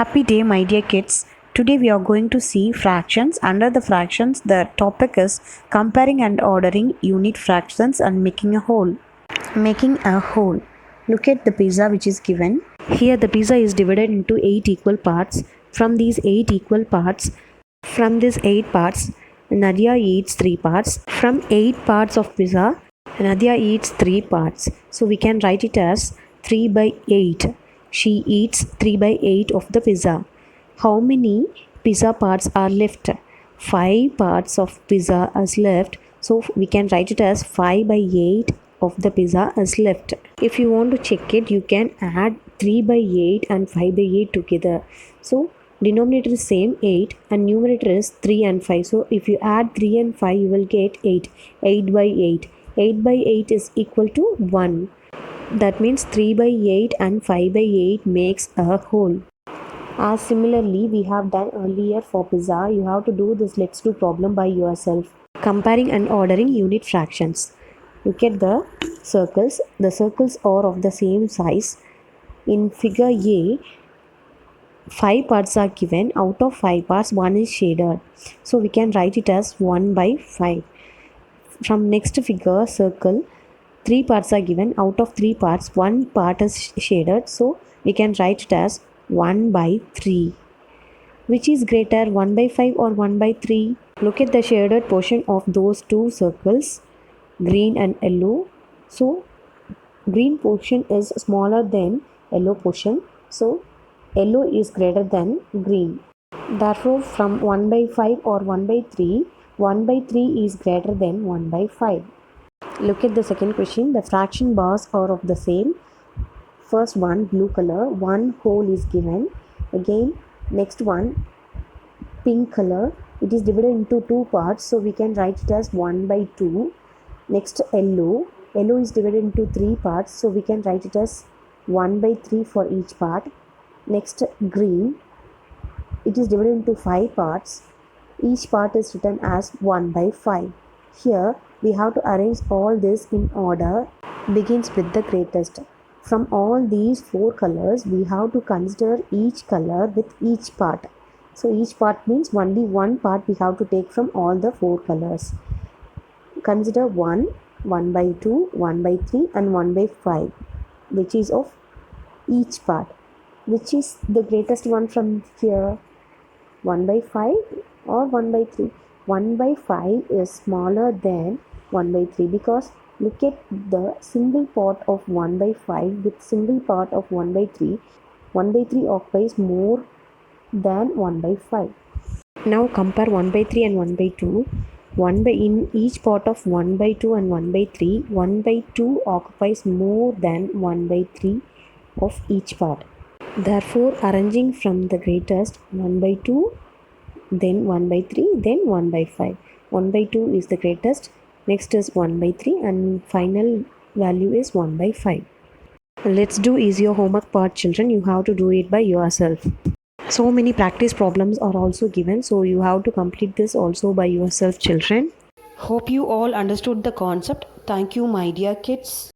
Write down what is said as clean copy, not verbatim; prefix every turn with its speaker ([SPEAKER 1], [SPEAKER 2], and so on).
[SPEAKER 1] Happy day, my dear kids. Today we are going to see fractions. Under the fractions, the topic is comparing and ordering unit fractions and making a whole. Making a whole. Look at the pizza which is given. Here the pizza is divided into 8 equal parts. From these 8 equal parts, Nadia eats 3 parts. From 8 parts of pizza, Nadia eats 3 parts. So we can write it as 3 by 8. She eats 3 by 8 of the pizza. How many pizza parts are left? 5 parts of pizza is left. So we can write it as 5 by 8 of the pizza is left. If you want to check it, you can add 3 by 8 and 5 by 8 together. So denominator is same 8 and numerator is 3 and 5. So if you add 3 and 5, you will get 8. 8 by 8. 8 by 8 is equal to 1. That means 3 by 8 and 5 by 8 makes a whole. As similarly we have done earlier for pizza, you have to do this let's do problem by yourself. Comparing and ordering unit fractions. Look at the circles. The circles are of the same size. In figure A, 5 parts are given. Out of 5 parts, 1 is shaded. So we can write it as 1 by 5. From next figure, circle, 3 parts are given. Out of 3 parts, 1 part is shaded. So we can write it as 1 by 3. Which is greater, 1 by 5 or 1 by 3? Look at the shaded portion of those two circles, green and yellow. So green portion is smaller than yellow portion. So yellow is greater than green. Therefore, from 1 by 5 or 1 by 3, 1 by 3 is greater than 1 by 5. Look at the second question. The fraction bars are of the same. First one, blue color, 1 whole is given. Again, next one, pink color. It is divided into 2 parts. So we can write it as 1 by 2. Next, yellow. Yellow is divided into 3 parts. So we can write it as 1 by 3 for each part. Next, green. It is divided into 5 parts. Each part is written as 1 by 5. Here we have to arrange all this in order. Begins with the greatest. From all these 4 colors, we have to consider each color with each part. So each part means only one part we have to take from all the 4 colors. Consider 1, 1 by 2, 1 by 3 and 1 by 5, which is of each part. Which is the greatest one from here? 1 by 5 or 1 by 3? 1 by 5 is smaller than 1 by 3 because look at the single part of 1 by 5 with single part of 1 by 3. 1 by 3 occupies more than 1 by 5. Now compare 1 by 3 and 1 by 2. In each part of 1 by 2 and 1 by 3, 1 by 2 occupies more than 1 by 3 of each part. Therefore, arranging from the greatest, 1 by 2, then 1 by 3, then 1 by 5. 1 by 2 is the greatest. Next is 1 by 3 and final value is 1 by 5. Let's do easier homework part, children. You have to do it by yourself. So many practice problems are also given. So you have to complete this also by yourself, children. Hope you all understood the concept. Thank you, my dear kids.